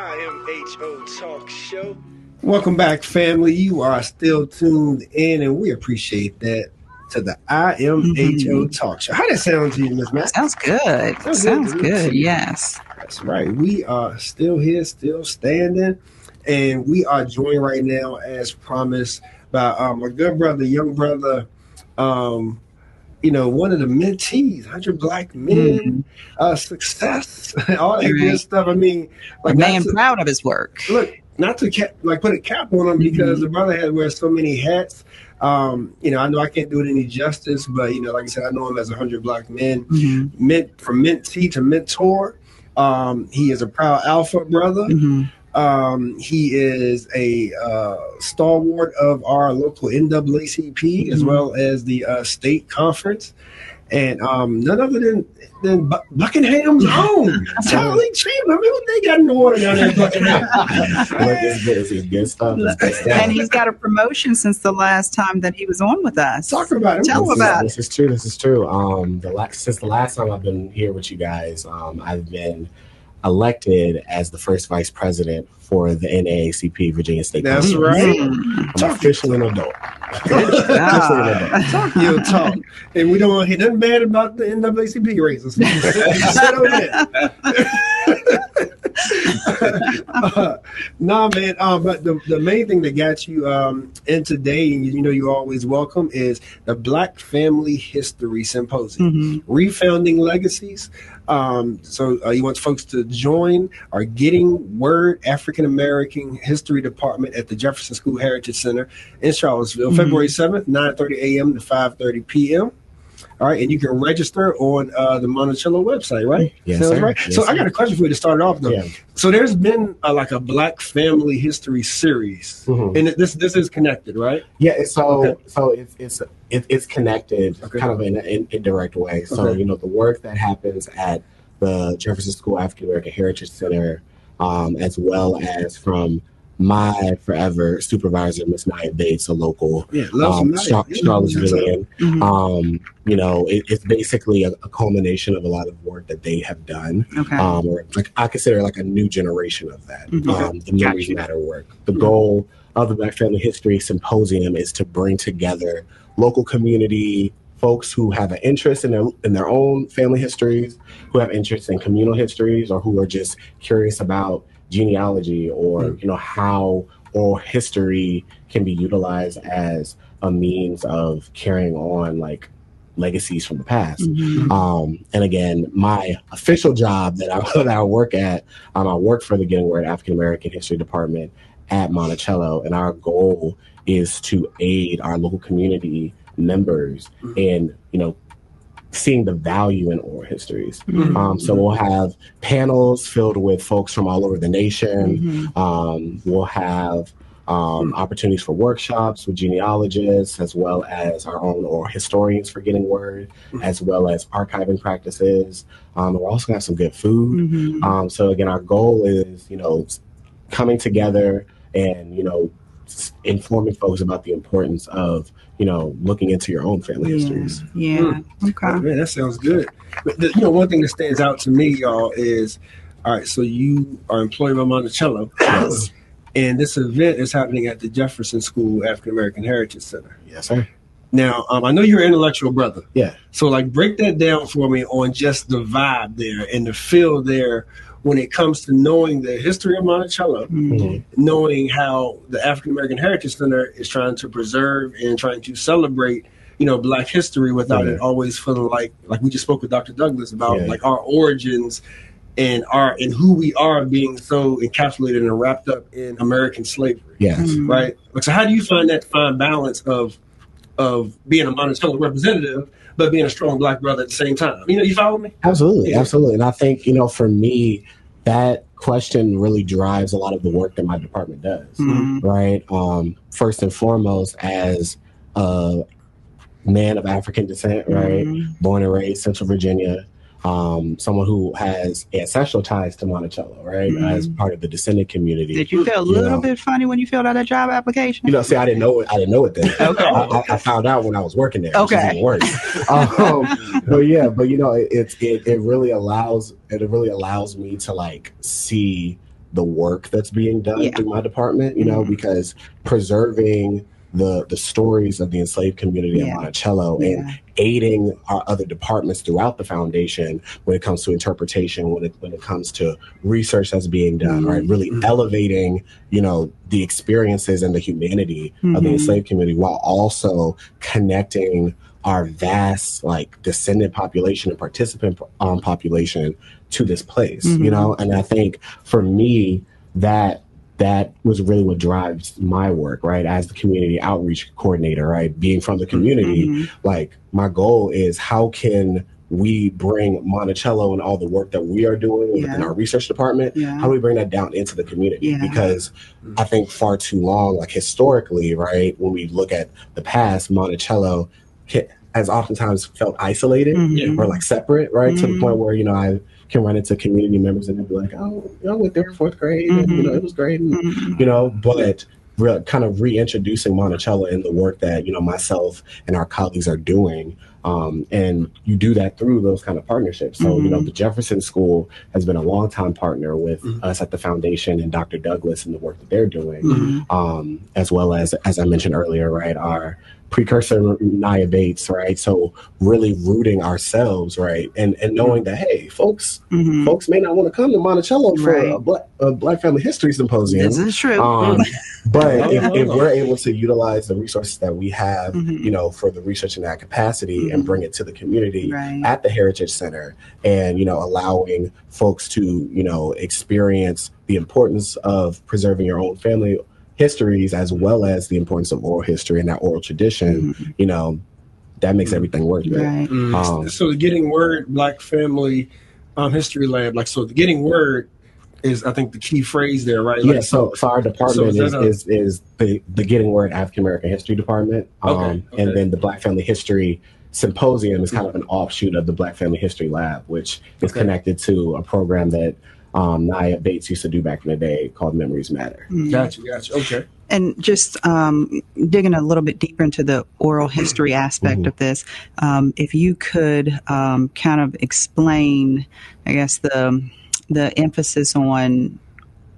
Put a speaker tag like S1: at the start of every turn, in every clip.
S1: IMHO Talk Show.
S2: Welcome back, family. You are still tuned in, and we appreciate that, to the IMHO Talk Show. How that sound to you, Ms. Matt?
S3: Sounds good. Sounds good. Yes.
S2: That's right. We are still here, still standing, and we are joined right now, as promised, by my good brother, young brother, one of the mentees, 100 Black Men, success, all that good stuff. I mean,
S3: like, man, proud of his work.
S2: Look, not to put a cap on him, because the brother has wear so many hats. I know I can't do it any justice, but like I said, I know him as 100 Black Men. From mentee to mentor. He is a proud alpha brother. He is a stalwart of our local NAACP, as well as the state conference, and none other than Buckingham's own Charlie Chamber. I mean, what they got in the water down there in Buckingham?
S4: It's good stuff.
S3: And he's got a promotion since the last time that he was on with us.
S2: Talk about it.
S3: Tell him about it.
S4: This is true. Since the last time I've been here with you guys, I've been elected as the first vice president for the NAACP Virginia State
S2: That's
S4: Conference.
S2: right.
S4: I'm officially an adult.
S2: Talk your talk. And we don't want to hear nothing bad about the NAACP races. Nah, man. But the main thing that got you in today, and you're always welcome, is the Black Family History Symposium, Refounding Legacies. So you want folks to join our Getting Word African American History Department at the Jefferson School Heritage Center in Charlottesville, February 7th, 9:30 a.m. to 5:30 p.m. All right, and you can register on the Monticello website, right?
S4: Yes,
S2: Sounds
S4: sir.
S2: right.
S4: Yes,
S2: so
S4: sir.
S2: I got a question for you to start off, though.
S4: Yeah.
S2: So there's been like a Black Family History series, and this is connected, right?
S4: Yeah. So it's connected, kind of in an indirect way. So the work that happens at the Jefferson School African American Heritage Center, as well as from my forever supervisor, Miss Nia Bates, a local Charlottesvillian. It's basically a culmination of a lot of work that they have done. Or like I consider like a new generation of that. The Memories Matter work. The goal of the Black Family History Symposium is to bring together local community folks who have an interest in their own family histories, who have interest in communal histories, or who are just curious about genealogy or how oral history can be utilized as a means of carrying on like legacies from the past. And again, my official job that I work at, I work for the Getting Word African American History Department at Monticello, and our goal is to aid our local community members in seeing the value in oral histories. So we'll have panels filled with folks from all over the nation. We'll have opportunities for workshops with genealogists, as well as our own oral historians for Getting Word, as well as archiving practices. We're also going to have some good food. So again, our goal is, coming together and, informing folks about the importance of looking into your own family histories.
S3: Okay.
S2: Man, that sounds good. But one thing that stands out to me, y'all, is all right. So you are employed by Monticello, and this event is happening at the Jefferson School African American Heritage Center.
S4: Yes, sir.
S2: Now, I know you're an intellectual brother.
S4: Yeah.
S2: So, break that down for me on just the vibe there and the feel there when it comes to knowing the history of Monticello, knowing how the African American Heritage Center is trying to preserve and trying to celebrate, Black history without it always feeling like we just spoke with Dr. Douglas about our origins and who we are being so encapsulated and wrapped up in American slavery.
S4: Yes.
S2: Right. So how do you find that fine balance of being a Monticello representative, but being a strong Black brother at the same time? You follow me?
S4: Absolutely. And I think, for me, that question really drives a lot of the work that my department does, right? First and foremost, as a man of African descent, right? Born and raised Central Virginia, someone who has ancestral ties to Monticello, right? As part of the descendant community.
S3: Did you feel a little bit funny when you filled out that job application?
S4: See, I didn't know it then.
S3: Okay.
S4: I found out when I was working there.
S3: Okay.
S4: Which is even worse. It really allows me to see the work that's being done through my department, you know, because preserving the stories of the enslaved community at Monticello and aiding our other departments throughout the foundation when it comes to interpretation, when it comes to research that's being done, right? Really elevating, you know, the experiences and the humanity of the enslaved community, while also connecting our vast, like, descendant population and participant population to this place, you know? And I think for me, that was really what drives my work, right? As the community outreach coordinator, right? Being from the community, like, my goal is, how can we bring Monticello and all the work that we are doing within our research department, how do we bring that down into the community? Because I think far too long, like, historically, right, when we look at the past, Monticello has oftentimes felt isolated or like separate, right? To the point where, you know, I can run into community members and they'll be like, oh, I went there in fourth grade and, you know, it was great. And, you know, but kind of reintroducing Monticello in the work that, you know, myself and our colleagues are doing. And you do that through those kind of partnerships. So, you know, the Jefferson School has been a longtime partner with us at the foundation and Dr. Douglas and the work that they're doing, as well as I mentioned earlier, right, our precursor Nia Bates, right? So really rooting ourselves, right, and knowing that, hey, folks may not want to come to Monticello for a Black Family History Symposium.
S3: This is true.
S4: But if we're able to utilize the resources that we have, you know, for the research in that capacity and bring it to the community at the Heritage Center, and, you know, allowing folks to, you know, experience the importance of preserving your own family histories, as well as the importance of oral history and that oral tradition, you know, that makes everything worth it.
S2: So the Getting Word Black Family History Lab, like, so the Getting Word is, I think, the key phrase there, right? Like,
S4: so our department is the Getting Word African American History Department. And then the Black Family History Symposium is kind of an offshoot of the Black Family History Lab, which is connected to a program that Nia Bates used to do back in the day called Memories Matter.
S2: Gotcha. Okay.
S3: And just digging a little bit deeper into the oral history aspect of this, if you could kind of explain, I guess, the emphasis on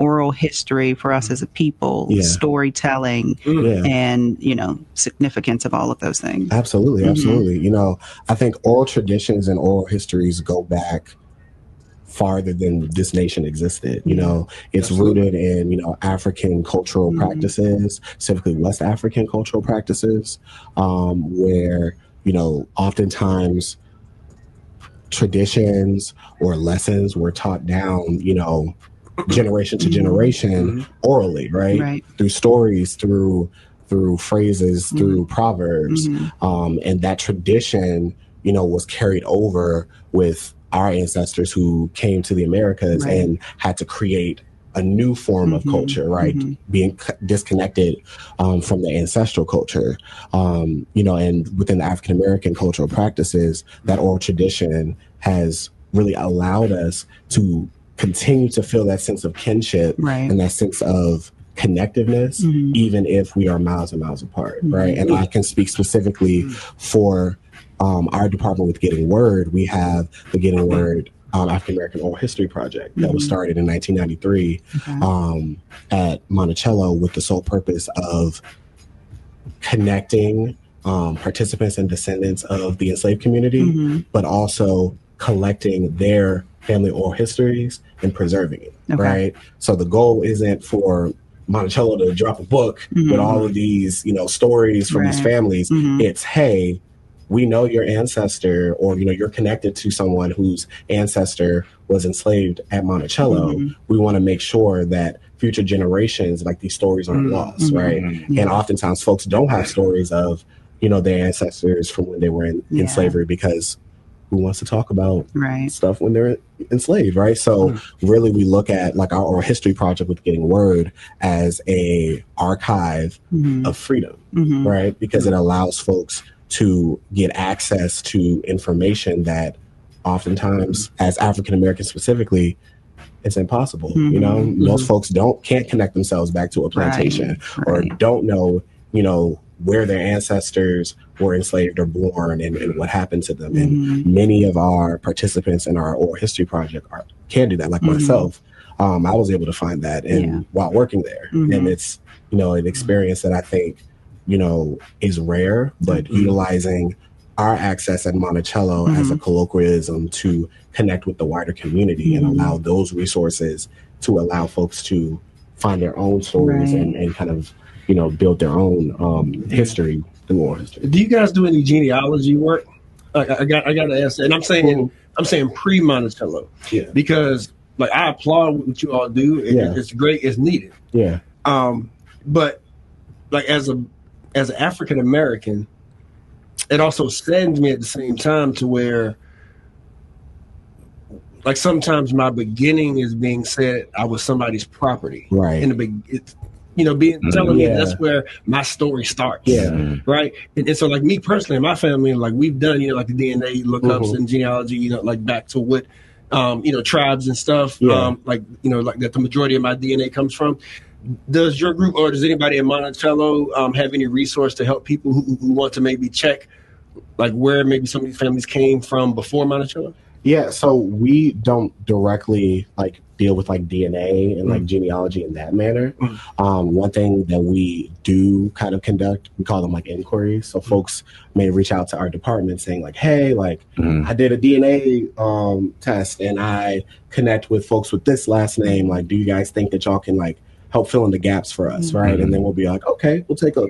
S3: oral history for us as a people, storytelling, and, you know, significance of all of those things.
S4: Absolutely. You know, I think oral traditions and oral histories go back farther than this nation existed. You know, it's rooted in, you know, African cultural practices, specifically West African cultural practices, where, you know, oftentimes traditions or lessons were taught down, you know, generation to generation orally, right? Through stories, through phrases, through proverbs. And that tradition, you know, was carried over with our ancestors who came to the Americas and had to create a new form of culture, right? Being disconnected from the ancestral culture, you know, and within the African American cultural practices, that oral tradition has really allowed us to continue to feel that sense of kinship and that sense of connectiveness, even if we are miles and miles apart, right? And I can speak specifically for our department with Getting Word. We have the Getting Word African American Oral History Project that was started in 1993 at Monticello with the sole purpose of connecting participants and descendants of the enslaved community, but also collecting their family oral histories and preserving it, right? So the goal isn't for Monticello to drop a book with all of these, you know, stories from these families. It's, hey, we know your ancestor, or, you know, you're connected to someone whose ancestor was enslaved at Monticello. We want to make sure that future generations, like, these stories aren't lost, right? And oftentimes folks don't have stories of, you know, their ancestors from when they were in slavery, because who wants to talk about stuff when they're enslaved, right? So really we look at, like, our oral history project with Getting Word as a archive of freedom, right? Because it allows folks to get access to information that oftentimes, as African Americans specifically, it's impossible. You know, most folks can't connect themselves back to a plantation or don't know, you know, where their ancestors were enslaved or born and what happened to them. And many of our participants in our oral history project can do that, like myself. I was able to find that while working there. And it's, an experience that I think, is rare, but utilizing our access at Monticello as a colloquialism to connect with the wider community and allow those resources to allow folks to find their own stories and kind of, build their own history, the oral history.
S2: Do you guys do any genealogy work? I got to ask that. And I'm saying pre-Monticello.
S4: Yeah.
S2: Because like I applaud what you all do. It's great. It's needed.
S4: Yeah.
S2: But like as an African American, it also saddens me at the same time to where, like, sometimes my beginning is being said I was somebody's property.
S4: Right.
S2: In the telling me that's where my story starts.
S4: Yeah.
S2: Right. And so, like, me personally and my family, like, we've done, like the DNA lookups and genealogy, like back to what, tribes and stuff, like that the majority of my DNA comes from. Does your group or does anybody in Monticello have any resource to help people who want to maybe check like where maybe some of these families came from before Monticello?
S4: Yeah, so we don't directly like deal with like DNA and like genealogy in that manner. One thing that we do kind of conduct, we call them like inquiries. So folks may reach out to our department saying like, hey, like I did a DNA test and I connect with folks with this last name. Like, do you guys think that y'all can like help fill in the gaps for us, right? And then we'll be like, okay, we'll take a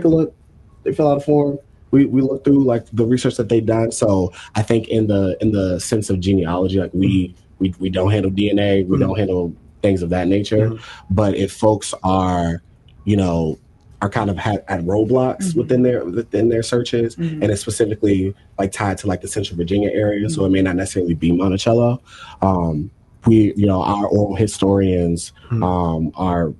S4: look. They fill out a form. We look through like the research that they've done. So I think in the sense of genealogy, like we don't handle DNA, we don't handle things of that nature. But if folks are, are kind of at roadblocks within their searches, and it's specifically like tied to like the Central Virginia area, so it may not necessarily be Monticello. Our oral historians are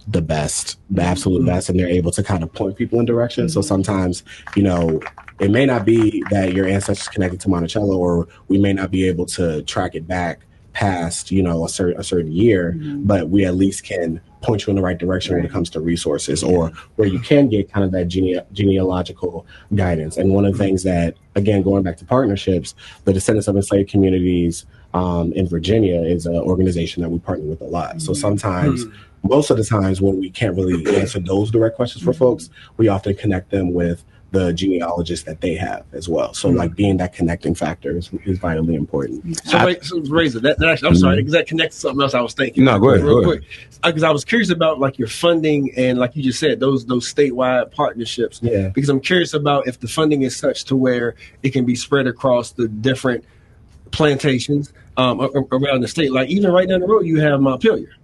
S4: the best, the absolute best, and they're able to kind of point people in direction. So sometimes, it may not be that your ancestors connected to Monticello, or we may not be able to track it back past, a certain year, but we at least can point you in the right direction when it comes to resources, or where you can get kind of that genealogical guidance. And one of the things that, again, going back to partnerships, the Descendants of Enslaved Communities in Virginia is an organization that we partner with a lot. So sometimes, most of the times when we can't really answer those direct questions for folks, we often connect them with the genealogists that they have as well. So like being that connecting factor is vitally important.
S2: So Razor, that actually, I'm sorry, because that connects to something else I was thinking.
S1: No, go ahead.
S2: Real quick. Because I was curious about like your funding and like you just said, those statewide partnerships.
S4: Yeah.
S2: Because I'm curious about if the funding is such to where it can be spread across the different plantations around the state. Like even right down the road, you have Montpelier.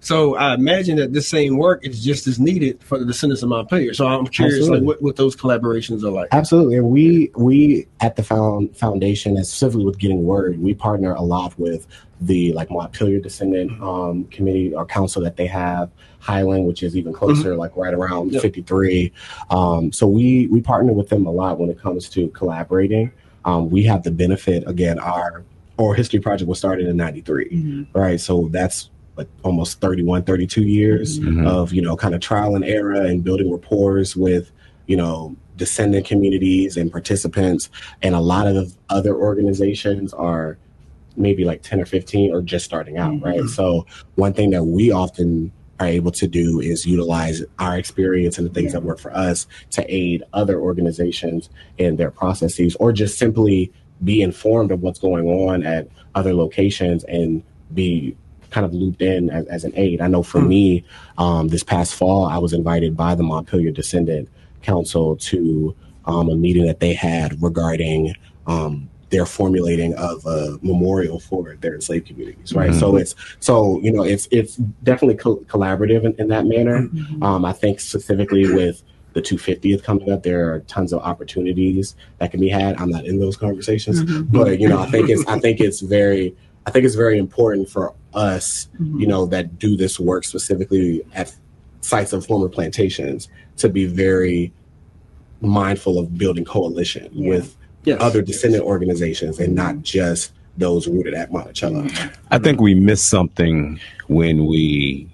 S2: So I imagine that this same work is just as needed for the descendants of Montpelier. So I'm curious like, what those collaborations are like.
S4: Absolutely. And we at the foundation, and specifically with Getting Word, we partner a lot with the like Montpelier descendant committee or council that they have. Highland, which is even closer, like right around 53. So we partner with them a lot when it comes to collaborating. We have the benefit, again, our oral history project was started in 93, right? So that's like almost 32 years of, kind of trial and error and building rapport with, descendant communities and participants. And a lot of the other organizations are maybe like 10 or 15 or just starting out, right? So one thing that we often are able to do is utilize our experience and the things that work for us to aid other organizations in their processes, or just simply be informed of what's going on at other locations and be kind of looped in as an aid. I know for me, this past fall, I was invited by the Montpelier Descendant Council to a meeting that they had regarding their formulating of a memorial for their enslaved communities, right? So it's definitely collaborative in that manner. I think specifically with the 250th coming up, there are tons of opportunities that can be had. I'm not in those conversations, but I think it's very important for us, that do this work specifically at sites of former plantations to be very mindful of building coalition with other descendant organizations and not just those rooted at Monticello.
S1: I think we missed something when we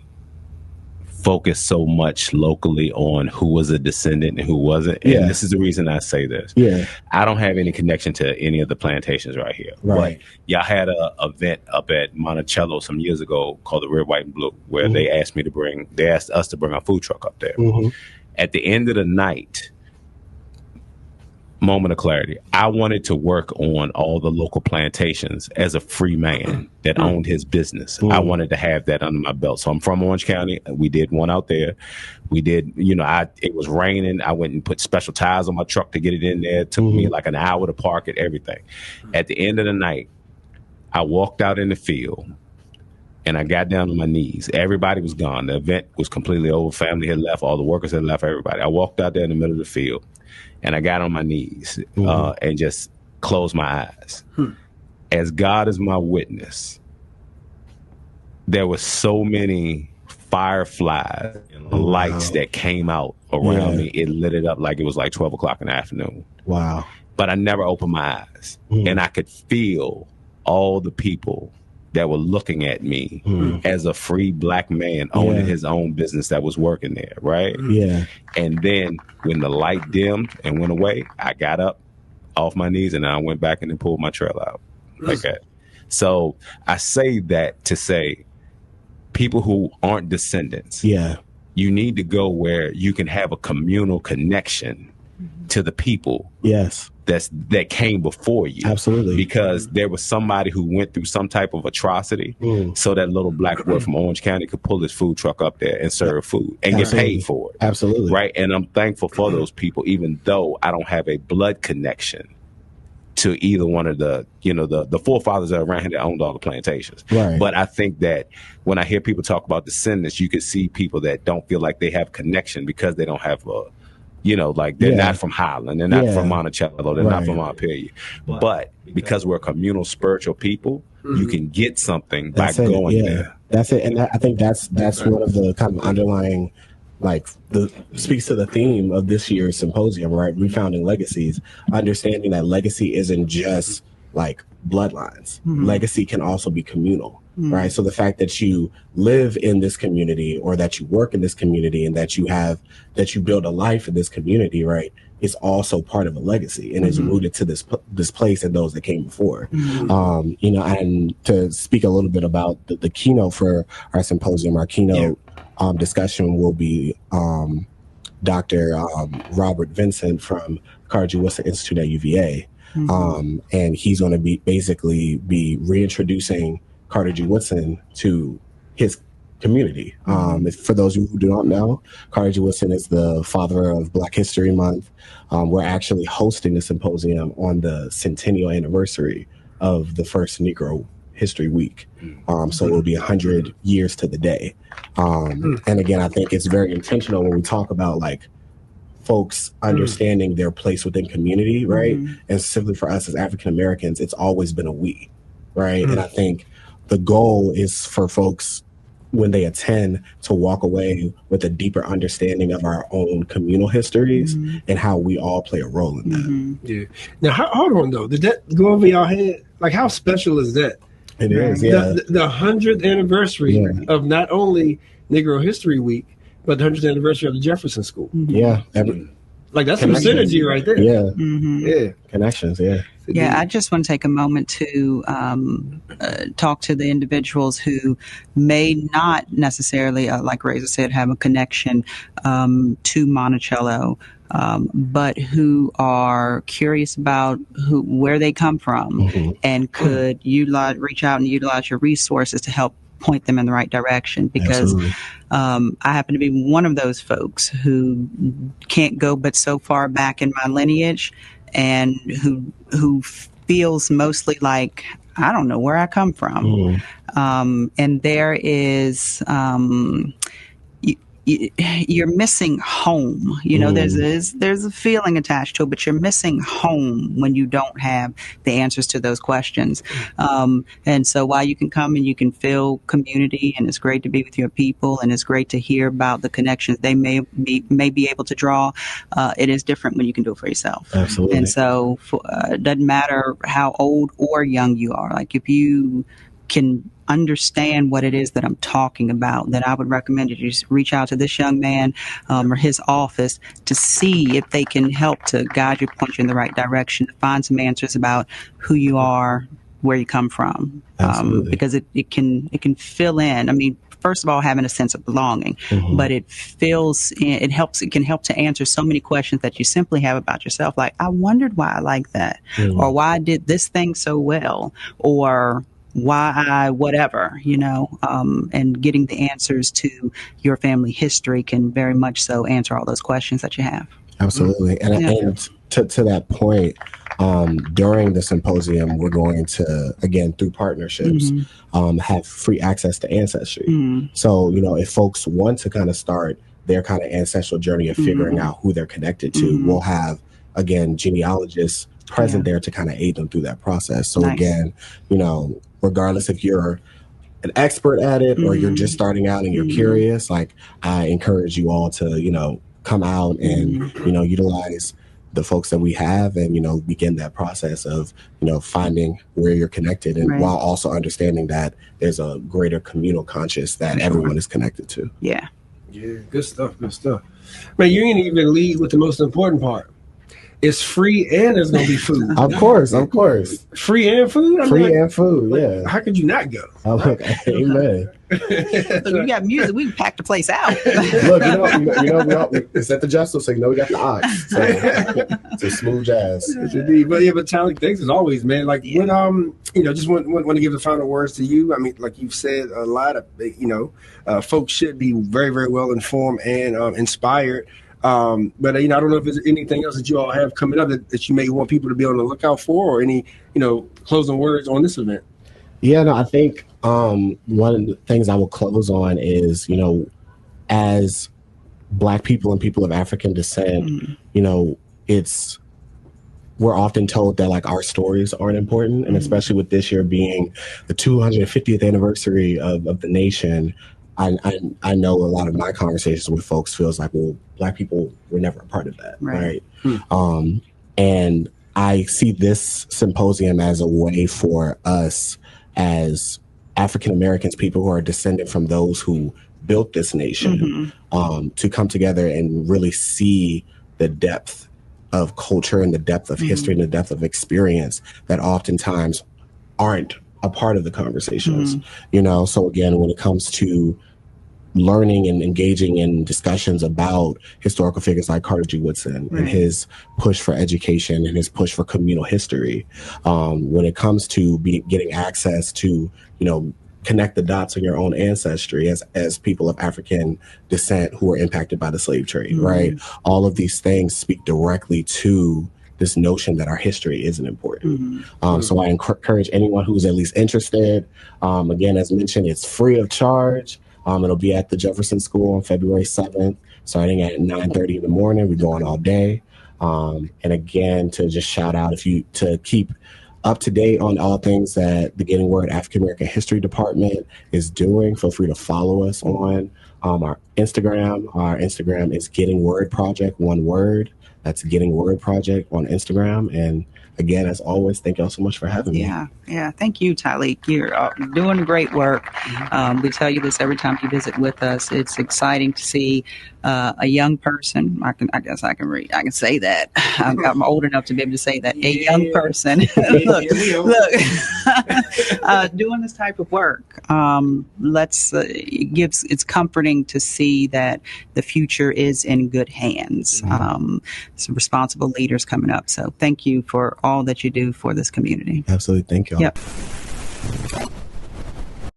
S1: focus so much locally on who was a descendant and who wasn't. And this is the reason I say this.
S4: Yeah.
S1: I don't have any connection to any of the plantations right here.
S4: Right.
S1: But y'all had a event up at Monticello some years ago called the Red, White, and Blue, where they asked us to bring our food truck up there. At the end of the night, moment of clarity, I wanted to work on all the local plantations as a free man that owned his business. I wanted to have that under my belt. So I'm from Orange County. We did one out there. We did, it was raining. I went and put special tires on my truck to get it in there. It took me like an hour to park it, everything. At the end of the night, I walked out in the field and I got down on my knees. Everybody was gone. The event was completely over. Family had left. All the workers had left, everybody. I walked out there in the middle of the field. And I got on my knees and just closed my eyes. As God is my witness, there were so many fireflies and lights that came out around me. It lit it up like it was like 12 o'clock in the afternoon.
S4: Wow.
S1: But I never opened my eyes. And I could feel all the people that were looking at me as a free black man owning his own business that was working there, right?
S4: Yeah.
S1: And then when the light dimmed and went away, I got up off my knees and I went back and then pulled my trail out like that. So I say that to say people who aren't descendants, you need to go where you can have a communal connection to the people.
S4: Yes.
S1: That came before you.
S4: Absolutely.
S1: Because there was somebody who went through some type of atrocity so that little black boy from Orange County could pull his food truck up there and serve food and get paid for it.
S4: Absolutely.
S1: Right. And I'm thankful for those people, even though I don't have a blood connection to either one of the forefathers that around here that owned all the plantations.
S4: Right.
S1: But I think that when I hear people talk about descendants, you can see people that don't feel like they have connection because they don't have they're not from Highland, they're not from Monticello, they're not from Montpelier. But because we're a communal, spiritual people, you can get something by going there.
S4: That's it. And I think that's one of the kind of underlying, speaks to the theme of this year's symposium, right? Refounding legacies, understanding that legacy isn't just like bloodlines. Legacy can also be communal. Right. So the fact that you live in this community or that you work in this community and that you build a life in this community, right, is also part of a legacy and is rooted to this place and those that came before. And to speak a little bit about the keynote for our symposium, our keynote discussion will be Dr. Robert Vincent from Carter G. Woodson Institute at UVA. And he's going to be reintroducing Carter G. Woodson to his community. For those who do not know, Carter G. Woodson is the father of Black History Month. We're actually hosting the symposium on the centennial anniversary of the first Negro History Week. So it will be 100 years to the day. And again, I think it's very intentional when we talk about folks understanding their place within community, right? And specifically for us as African Americans, it's always been a we, right? And I think the goal is for folks when they attend to walk away with a deeper understanding of our own communal histories and how we all play a role in that.
S2: Yeah. Now, hold on though. Did that go over y'all head? How special is that?
S4: It is, yeah.
S2: The 100th anniversary of not only Negro History Week, but the 100th anniversary of the Jefferson School.
S4: Yeah.
S2: That's some synergy right there.
S4: Yeah.
S2: Yeah.
S4: Connections, yeah.
S3: Yeah, I just want to take a moment to talk to the individuals who may not necessarily, like Reza said, have a connection to Monticello, but who are curious about where they come from and could reach out and utilize your resources to help point them in the right direction, because I happen to be one of those folks who can't go but so far back in my lineage, and who feels mostly like I don't know where I come from. And there is you're missing home. There's a feeling attached to it, but you're missing home when you don't have the answers to those questions. And so while you can come and you can feel community, and it's great to be with your people, and it's great to hear about the connections they may be able to draw, it is different when you can do it for yourself.
S4: Absolutely.
S3: And so it doesn't matter how old or young you are. If you can understand what it is that I'm talking about, then I would recommend you just reach out to this young man or his office to see if they can help to guide you, point you in the right direction, to find some answers about who you are, where you come from, because it can fill in. I mean, first of all, having a sense of belonging, but it can help to answer so many questions that you simply have about yourself. Like, I wondered why I like that, or why I did this thing so well, or why I whatever, and getting the answers to your family history can very much so answer all those questions that you have.
S4: Absolutely. And to that point, during the symposium, we're going to, again, through partnerships, have free access to Ancestry. So, if folks want to kind of start their kind of ancestral journey of figuring out who they're connected to, we'll have, again, genealogists present there to kind of aid them through that process. So again, regardless if you're an expert at it or you're just starting out and you're curious, like, I encourage you all to, come out and, utilize the folks that we have and, begin that process of, finding where you're connected and while also understanding that there's a greater communal conscious that everyone is connected to.
S2: Yeah, good stuff. Man, you didn't even lead with the most important part. It's free and there's going to be food.
S4: Of course.
S2: Free and food?
S4: And food, yeah.
S2: How could you not go?
S4: Oh, look, amen.
S3: Look, we got music. We can pack the place out.
S4: Look, it's at the Justice, so we got the ox. So it's a smooth jazz.
S2: But Tally, thanks as always, man. Like, when just want to give the final words to you. I mean, like you've said, a lot of folks should be very, very well informed and inspired. But I don't know if there's anything else that you all have coming up that you may want people to be on the lookout for, or any closing words on this event.
S4: Yeah, no, I think one of the things I will close on is, as Black people and people of African descent, we're often told that like our stories aren't important, and especially with this year being the 250th anniversary of the nation. I know a lot of my conversations with folks feels like, well, Black people were never a part of that, right? And I see this symposium as a way for us as African Americans, people who are descended from those who built this nation, to come together and really see the depth of culture and the depth of history and the depth of experience that oftentimes aren't a part of the conversations, So again, when it comes to learning and engaging in discussions about historical figures like Carter G. Woodson and his push for education and his push for communal history, when it comes to getting access to, connect the dots on your own ancestry as people of African descent who were impacted by the slave trade, right? All of these things speak directly to this notion that our history isn't important. So I encourage anyone who's at least interested. Again, as mentioned, it's free of charge. It'll be at the Jefferson School on February 7th, starting at 9:30 in the morning. We're going all day. And again, to just shout out, to keep up to date on all things that the Getting Word African American History Department is doing, feel free to follow us on our Instagram. Our Instagram is Getting Word Project, one word. That's Getting Word Project on Instagram. And again, as always, thank y'all so much for having me.
S3: Yeah. Thank you, Tyleek. You're doing great work. We tell you this every time you visit with us. It's exciting to see a young person. I guess I can say that. I'm old enough to be able to say that. A young person. Look, doing this type of work. It's comforting to see that the future is in good hands. Some responsible leaders coming up. So thank you for all that you do for this community.
S4: Absolutely. Thank you.
S3: Yep.